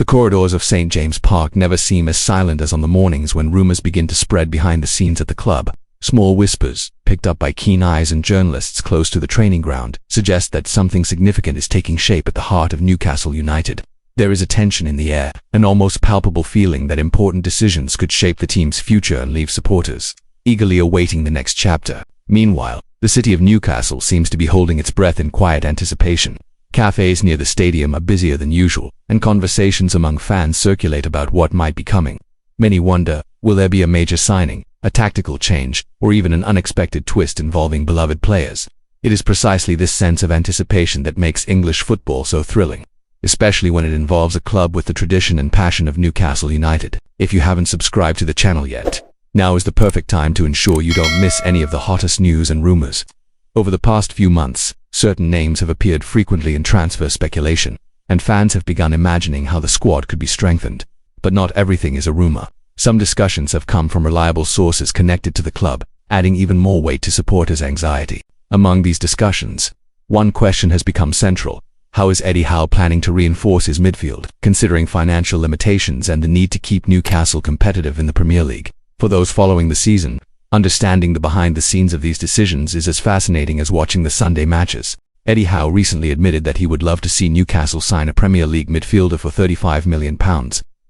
The corridors of St. James Park never seem as silent as on the mornings when rumors begin to spread behind the scenes at the club. Small whispers, picked up by keen eyes and journalists close to the training ground, suggest that something significant is taking shape at the heart of Newcastle United. There is a tension in the air, an almost palpable feeling that important decisions could shape the team's future and leave supporters eagerly awaiting the next chapter. Meanwhile, the city of Newcastle seems to be holding its breath in quiet anticipation. Cafes near the stadium are busier than usual, and conversations among fans circulate about what might be coming. Many wonder, will there be a major signing, a tactical change, or even an unexpected twist involving beloved players? It is precisely this sense of anticipation that makes English football so thrilling, especially when it involves a club with the tradition and passion of Newcastle United. If you haven't subscribed to the channel yet, now is the perfect time to ensure you don't miss any of the hottest news and rumors. Over the past few months, certain names have appeared frequently in transfer speculation, and fans have begun imagining how the squad could be strengthened. But not everything is a rumor. Some discussions have come from reliable sources connected to the club, adding even more weight to supporters' anxiety. Among these discussions, one question has become central. How is Eddie Howe planning to reinforce his midfield, considering financial limitations and the need to keep Newcastle competitive in the Premier League? For those following the season, understanding the behind-the-scenes of these decisions is as fascinating as watching the Sunday matches. Eddie Howe recently admitted that he would love to see Newcastle sign a Premier League midfielder for £35 million.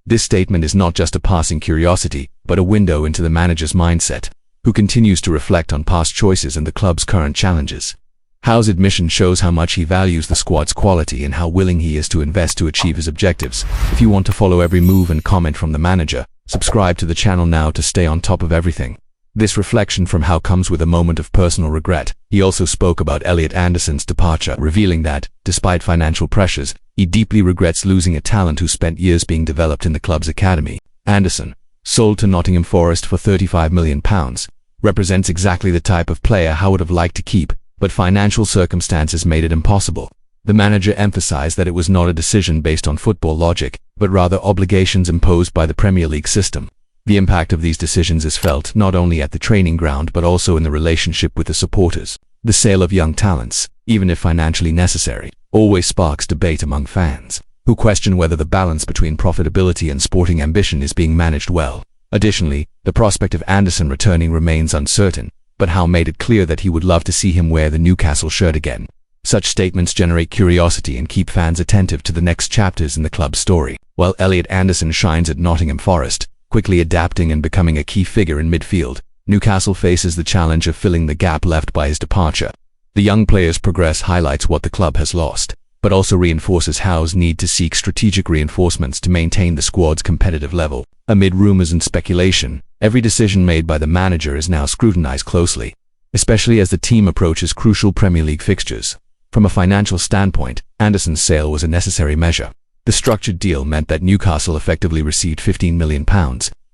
This statement is not just a passing curiosity, but a window into the manager's mindset, who continues to reflect on past choices and the club's current challenges. Howe's admission shows how much he values the squad's quality and how willing he is to invest to achieve his objectives. If you want to follow every move and comment from the manager, subscribe to the channel now to stay on top of everything. This reflection from Howe comes with a moment of personal regret. He also spoke about Elliot Anderson's departure, revealing that, despite financial pressures, he deeply regrets losing a talent who spent years being developed in the club's academy. Anderson, sold to Nottingham Forest for £35 million, represents exactly the type of player Howe would have liked to keep, but financial circumstances made it impossible. The manager emphasized that it was not a decision based on football logic, but rather obligations imposed by the Premier League system. The impact of these decisions is felt not only at the training ground but also in the relationship with the supporters. The sale of young talents, even if financially necessary, always sparks debate among fans, who question whether the balance between profitability and sporting ambition is being managed well. Additionally, the prospect of Anderson returning remains uncertain, but Howe made it clear that he would love to see him wear the Newcastle shirt again. Such statements generate curiosity and keep fans attentive to the next chapters in the club's story. While Elliot Anderson shines at Nottingham Forest, quickly adapting and becoming a key figure in midfield, Newcastle faces the challenge of filling the gap left by his departure. The young player's progress highlights what the club has lost, but also reinforces Howe's need to seek strategic reinforcements to maintain the squad's competitive level. Amid rumors and speculation, every decision made by the manager is now scrutinized closely, especially as the team approaches crucial Premier League fixtures. From a financial standpoint, Anderson's sale was a necessary measure. The structured deal meant that Newcastle effectively received £15 million,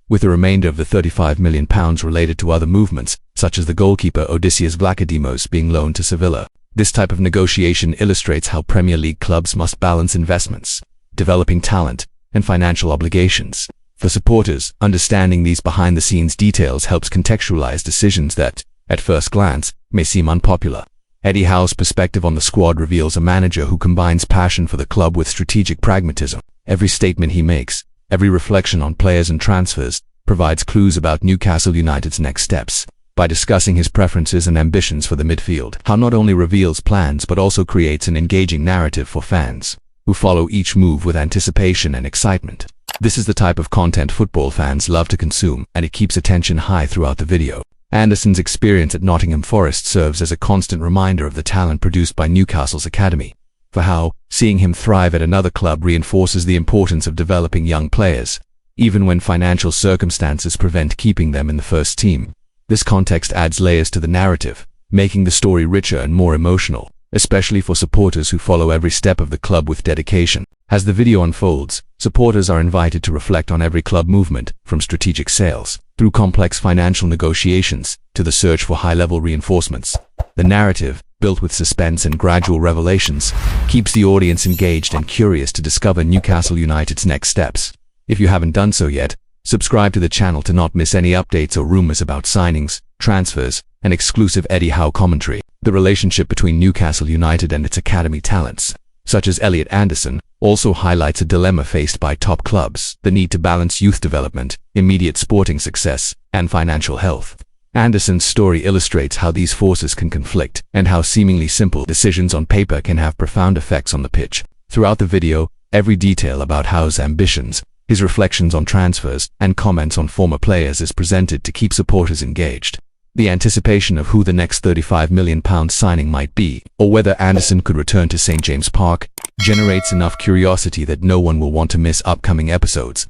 with the remainder of the £35 million related to other movements, such as the goalkeeper Odysseas Vlachodimos being loaned to Sevilla. This type of negotiation illustrates how Premier League clubs must balance investments, developing talent, and financial obligations. For supporters, understanding these behind-the-scenes details helps contextualize decisions that, at first glance, may seem unpopular. Eddie Howe's perspective on the squad reveals a manager who combines passion for the club with strategic pragmatism. Every statement he makes, every reflection on players and transfers, provides clues about Newcastle United's next steps. By discussing his preferences and ambitions for the midfield, Howe not only reveals plans but also creates an engaging narrative for fans, who follow each move with anticipation and excitement. This is the type of content football fans love to consume, and it keeps attention high throughout the video. Anderson's experience at Nottingham Forest serves as a constant reminder of the talent produced by Newcastle's academy. For Howe, seeing him thrive at another club reinforces the importance of developing young players, even when financial circumstances prevent keeping them in the first team. This context adds layers to the narrative, making the story richer and more emotional, especially for supporters who follow every step of the club with dedication. As the video unfolds, supporters are invited to reflect on every club movement, from strategic sales, through complex financial negotiations, to the search for high-level reinforcements. The narrative, built with suspense and gradual revelations, keeps the audience engaged and curious to discover Newcastle United's next steps. If you haven't done so yet, subscribe to the channel to not miss any updates or rumors about signings, transfers, and exclusive Eddie Howe commentary. The relationship between Newcastle United and its academy talents, such as Elliot Anderson, also highlights a dilemma faced by top clubs: the need to balance youth development, immediate sporting success, and financial health. Anderson's story illustrates how these forces can conflict, and how seemingly simple decisions on paper can have profound effects on the pitch. Throughout the video, every detail about Howe's ambitions, his reflections on transfers, and comments on former players is presented to keep supporters engaged. The anticipation of who the next £35 million signing might be, or whether Anderson could return to St. James Park, generates enough curiosity that no one will want to miss upcoming episodes.